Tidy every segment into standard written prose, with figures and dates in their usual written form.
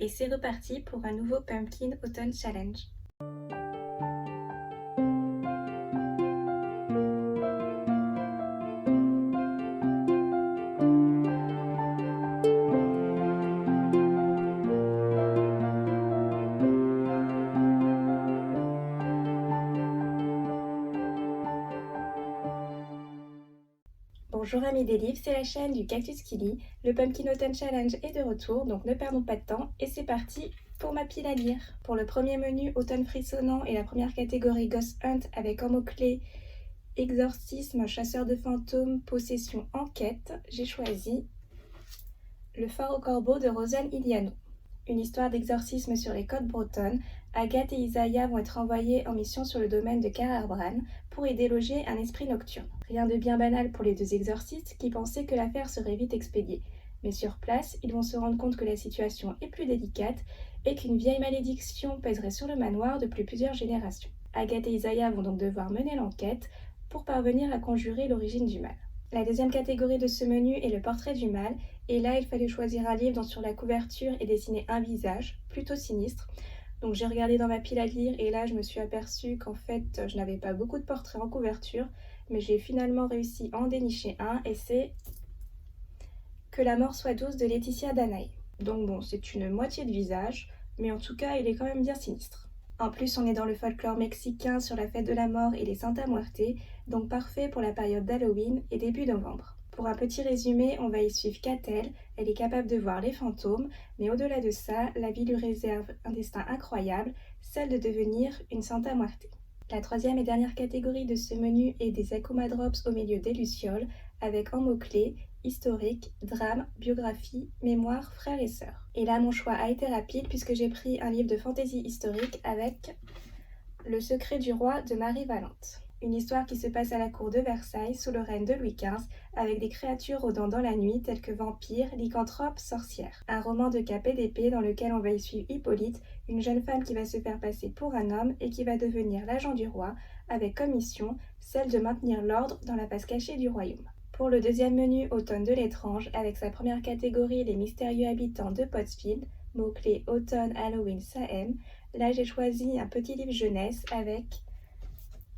et c'est reparti pour un nouveau Pumpkin Autumn Challenge. Bonjour amis des livres, c'est la chaîne du Cactus qui lit. Le Pumpkin Autumn Challenge est de retour, donc ne perdons pas de temps et c'est parti pour ma pile à lire. Pour le premier menu automne frissonnant et la première catégorie Ghost Hunt avec en mots-clés exorcisme, chasseur de fantômes, possession, enquête, j'ai choisi Le phare au corbeau de Rosanne Iliano. Une histoire d'exorcisme sur les côtes bretonnes. Agathe et Isaiah vont être envoyés en mission sur le domaine de Cararbran pour y déloger un esprit nocturne. Rien de bien banal pour les deux exorcistes qui pensaient que l'affaire serait vite expédiée. Mais sur place, ils vont se rendre compte que la situation est plus délicate et qu'une vieille malédiction pèserait sur le manoir depuis plusieurs générations. Agathe et Isaiah vont donc devoir mener l'enquête pour parvenir à conjurer l'origine du mal. La deuxième catégorie de ce menu est le portrait du mal, et là il fallait choisir un livre dont sur la couverture est dessiné un visage, plutôt sinistre. Donc j'ai regardé dans ma pile à lire et là je me suis aperçue qu'en fait je n'avais pas beaucoup de portraits en couverture, mais j'ai finalement réussi à en dénicher un et c'est Que la mort soit douce de Laetitia Danae. Donc bon, c'est une moitié de visage, mais en tout cas il est quand même bien sinistre. En plus, on est dans le folklore mexicain sur la fête de la mort et les Santa Muerte, donc parfait pour la période d'Halloween et début novembre. Pour un petit résumé, on va y suivre Catel, elle est capable de voir les fantômes, mais au-delà de ça, la vie lui réserve un destin incroyable, celle de devenir une Santa Muerte. La troisième et dernière catégorie de ce menu est des Akuma Drops au milieu des lucioles, avec en mots-clés historique, drame, biographie, mémoire, frères et sœurs. Et là, mon choix a été rapide puisque j'ai pris un livre de fantaisie historique avec Le secret du roi de Marie Valente. Une histoire qui se passe à la cour de Versailles sous le règne de Louis XV avec des créatures rôdant dans la nuit telles que vampires, lycanthropes, sorcières. Un roman de cap et d'épée dans lequel on va y suivre Hippolyte, une jeune femme qui va se faire passer pour un homme et qui va devenir l'agent du roi avec comme mission celle de maintenir l'ordre dans la face cachée du royaume. Pour le deuxième menu automne de l'étrange, avec sa première catégorie les mystérieux habitants de Pottsfield, mots-clés automne, Halloween, Sahem, là j'ai choisi un petit livre jeunesse avec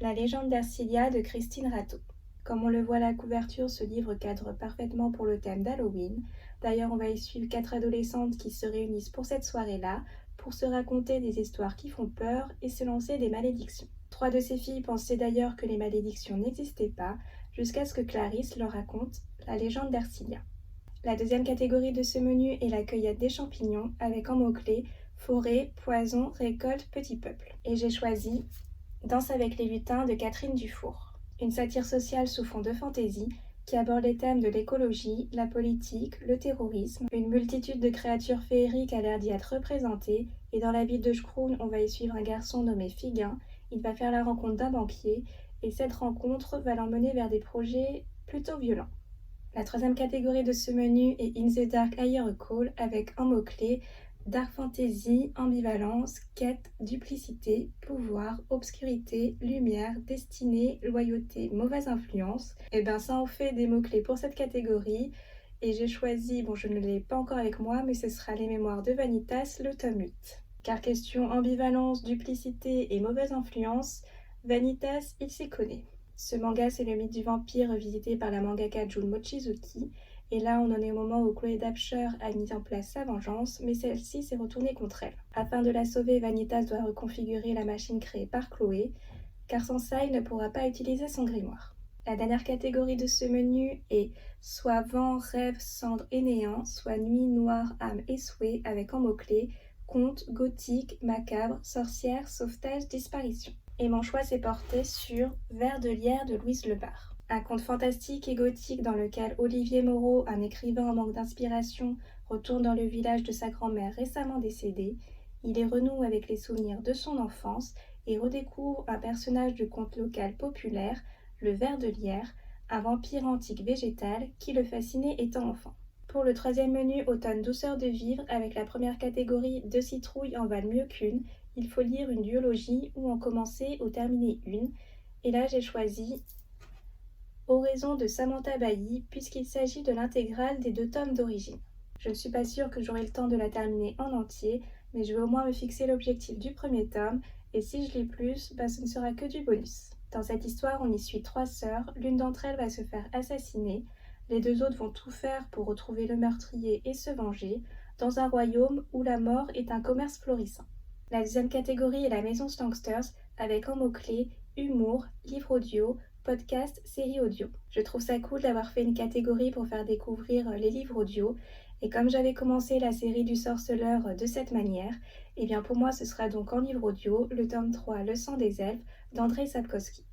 La légende d'Ercilia de Christine Rateau. Comme on le voit à la couverture, ce livre cadre parfaitement pour le thème d'Halloween. D'ailleurs, on va y suivre 4 adolescentes qui se réunissent pour cette soirée-là, pour se raconter des histoires qui font peur et se lancer des malédictions. 3 de ces filles pensaient d'ailleurs que les malédictions n'existaient pas, jusqu'à ce que Clarisse leur raconte la légende d'Ercilia. La deuxième catégorie de ce menu est la cueillette des champignons, avec en mots-clés forêt, poison, récolte, petit peuple. Et j'ai choisi Danse avec les lutins de Catherine Dufour. Une satire sociale sous fond de fantaisie qui aborde les thèmes de l'écologie, la politique, le terrorisme. Une multitude de créatures féeriques a l'air d'y être représentée et dans la ville de Scroon, on va y suivre un garçon nommé Figuin. Il va faire la rencontre d'un banquier et cette rencontre va l'emmener vers des projets plutôt violents. La troisième catégorie de ce menu est In the Dark Hire a Call avec en mots-clés Dark Fantasy, ambivalence, quête, duplicité, pouvoir, obscurité, lumière, destinée, loyauté, mauvaise influence. Et bien ça en fait des mots-clés pour cette catégorie. Et j'ai choisi, bon je ne l'ai pas encore avec moi, mais ce sera Les Mémoires de Vanitas, le tome 8. Car question ambivalence, duplicité et mauvaise influence, Vanitas, il s'y connaît. Ce manga, c'est le mythe du vampire revisité par la mangaka Jun Mochizuki. Et là, on en est au moment où Chloé Dapcher a mis en place sa vengeance, mais celle-ci s'est retournée contre elle. Afin de la sauver, Vanitas doit reconfigurer la machine créée par Chloé, car sans ça, il ne pourra pas utiliser son grimoire. La dernière catégorie de ce menu est soit vent, rêve, cendre et néant, soit nuit, noire, âme et souhait, avec en mots-clés conte, gothique, macabre, sorcière, sauvetage, disparition. Et mon choix s'est porté sur Vers de lierre de Louise Lebar. Un conte fantastique et gothique dans lequel Olivier Moreau, un écrivain en manque d'inspiration, retourne dans le village de sa grand-mère récemment décédée. Il y renoue avec les souvenirs de son enfance et redécouvre un personnage de conte local populaire, le Ver de lierre, un vampire antique végétal qui le fascinait étant enfant. Pour le troisième menu automne douceur de vivre, avec la première catégorie 2 citrouilles en valent mieux qu'une, il faut lire une duologie ou en commencer ou terminer une. Et là j'ai choisi Oraison de Samantha Bailly puisqu'il s'agit de l'intégrale des 2 tomes d'origine. Je ne suis pas sûre que j'aurai le temps de la terminer en entier, mais je vais au moins me fixer l'objectif du premier tome, et si je lis plus, ce ne sera que du bonus. Dans cette histoire, on y suit 3 sœurs, l'une d'entre elles va se faire assassiner, les 2 autres vont tout faire pour retrouver le meurtrier et se venger, dans un royaume où la mort est un commerce florissant. La deuxième catégorie est la Maison Stanksters, avec en mots-clés humour, livre audio, podcast, série audio. Je trouve ça cool d'avoir fait une catégorie pour faire découvrir les livres audio, et comme j'avais commencé la série du sorceleur de cette manière, et bien pour moi ce sera donc en livre audio le tome 3 Le sang des elfes d'Andrzej Sapkowski,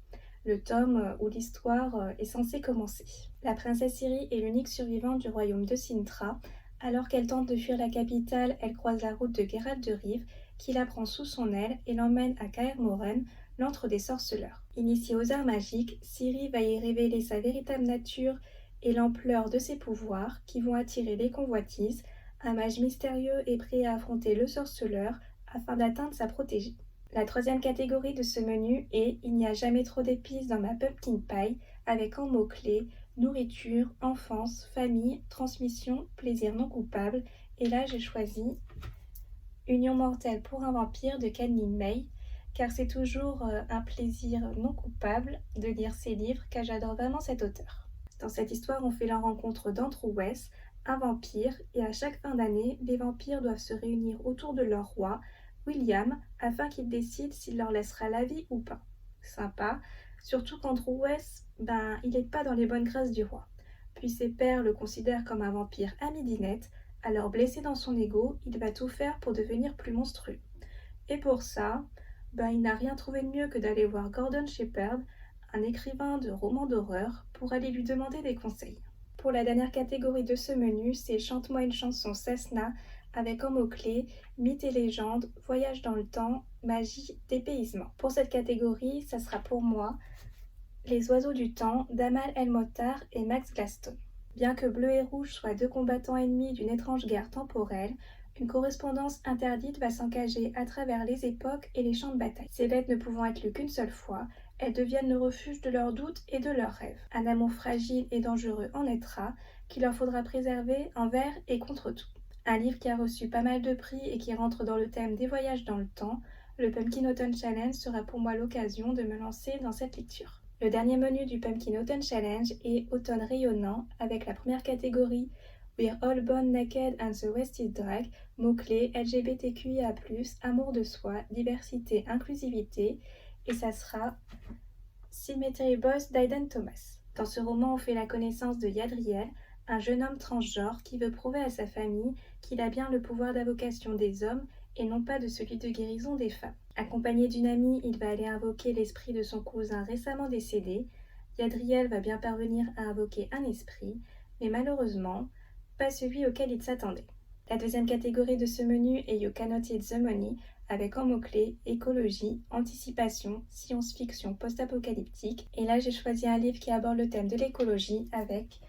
le tome où l'histoire est censée commencer. La princesse Ciri est l'unique survivante du royaume de Cintra. Alors qu'elle tente de fuir la capitale, elle croise la route de Geralt de Rive, qui la prend sous son aile et l'emmène à Kaer Morhen, l'antre des sorceleurs. Initiée aux arts magiques, Ciri va y révéler sa véritable nature et l'ampleur de ses pouvoirs qui vont attirer les convoitises. Un mage mystérieux est prêt à affronter le sorceleur afin d'atteindre sa protégée. La troisième catégorie de ce menu est « Il n'y a jamais trop d'épices dans ma pumpkin pie » avec en mots-clés nourriture, enfance, famille, transmission, plaisir non coupable. Et là, j'ai choisi Union mortelle pour un vampire de Canning May, car c'est toujours un plaisir non coupable de lire ces livres, car j'adore vraiment cet auteur. Dans cette histoire, on fait la rencontre d'Andrew West, un vampire, et à chaque fin d'année, les vampires doivent se réunir autour de leur roi, William, afin qu'il décide s'il leur laissera la vie ou pas. Sympa, surtout qu'Andrew West, il n'est pas dans les bonnes grâces du roi. Puis ses pairs le considèrent comme un vampire à midinette, alors blessé dans son ego, il va tout faire pour devenir plus monstrueux. Et pour ça, il n'a rien trouvé de mieux que d'aller voir Gordon Shepherd, un écrivain de romans d'horreur, pour aller lui demander des conseils. Pour la dernière catégorie de ce menu, c'est Chante-moi une chanson Cessna, avec en mots-clés mythes et légendes, voyage dans le temps, magie, dépaysement. Pour cette catégorie, ça sera pour moi Les oiseaux du temps d'Amal El-Mottar et Max Glaston. Bien que Bleu et Rouge soient 2 combattants ennemis d'une étrange guerre temporelle, une correspondance interdite va s'engager à travers les époques et les champs de bataille. Ces bêtes ne pouvant être lues qu'une seule fois, elles deviennent le refuge de leurs doutes et de leurs rêves. Un amour fragile et dangereux en naîtra, qu'il leur faudra préserver envers et contre tout. Un livre qui a reçu pas mal de prix et qui rentre dans le thème des voyages dans le temps, le Pumpkin Autumn Challenge sera pour moi l'occasion de me lancer dans cette lecture. Le dernier menu du Pumpkin Autumn Challenge est Automne rayonnant, avec la première catégorie We're All Born Naked and the West is Drag, mots-clés LGBTQIA+, amour de soi, diversité, inclusivité, et ça sera Cemetery Boys d'Aiden Thomas. Dans ce roman, on fait la connaissance de Yadriel, un jeune homme transgenre qui veut prouver à sa famille qu'il a bien le pouvoir d'invocation des hommes et non pas de celui de guérison des femmes. Accompagné d'une amie, il va aller invoquer l'esprit de son cousin récemment décédé. Yadriel va bien parvenir à invoquer un esprit, mais malheureusement, pas celui auquel il s'attendait. La deuxième catégorie de ce menu est You Cannot Eat the Money, avec en mots-clés écologie, anticipation, science-fiction post-apocalyptique. Et là, j'ai choisi un livre qui aborde le thème de l'écologie avec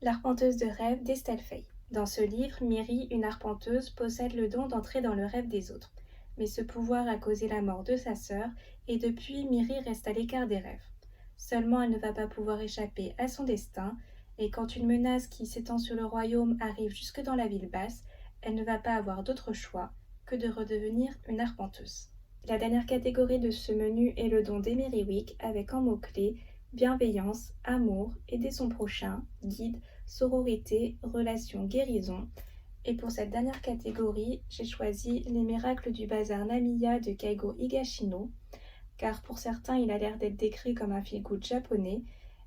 L'arpenteuse de rêve d'Estelle Faye. Dans ce livre, Miri, une arpenteuse, possède le don d'entrer dans le rêve des autres. Mais ce pouvoir a causé la mort de sa sœur, et depuis, Miri reste à l'écart des rêves. Seulement, elle ne va pas pouvoir échapper à son destin, et quand une menace qui s'étend sur le royaume arrive jusque dans la ville basse, elle ne va pas avoir d'autre choix que de redevenir une arpenteuse. La dernière catégorie de ce menu est le don d'Emerywick, avec en mots-clés bienveillance, amour, aider son prochain, guide, sororité, relation, guérison. Et pour cette dernière catégorie, j'ai choisi Les miracles du bazar Namiya de Keigo Higashino, car pour certains, il a l'air d'être décrit comme un feel-good japonais,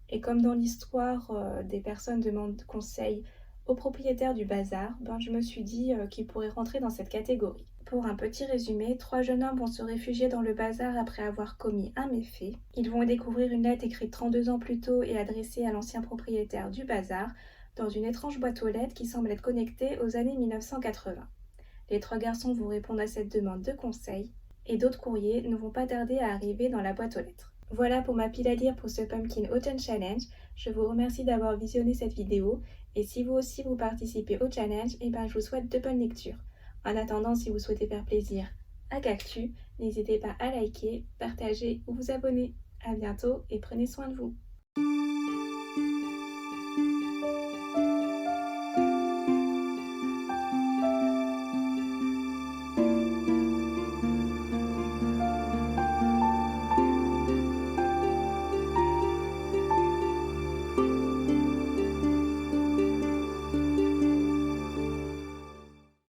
et comme dans l'histoire, des personnes demandent conseil au propriétaire du bazar, je me suis dit qu'il pourrait rentrer dans cette catégorie. Pour un petit résumé, 3 jeunes hommes vont se réfugier dans le bazar après avoir commis un méfait. Ils vont découvrir une lettre écrite 32 ans plus tôt et adressée à l'ancien propriétaire du bazar dans une étrange boîte aux lettres qui semble être connectée aux années 1980. Les 3 garçons vont répondre à cette demande de conseil et d'autres courriers ne vont pas tarder à arriver dans la boîte aux lettres. Voilà pour ma pile à lire pour ce Pumpkin Autumn Challenge. Je vous remercie d'avoir visionné cette vidéo et si vous aussi vous participez au challenge, je vous souhaite de bonnes lectures. En attendant, si vous souhaitez faire plaisir à Cactus, n'hésitez pas à liker, partager ou vous abonner. À bientôt et prenez soin de vous.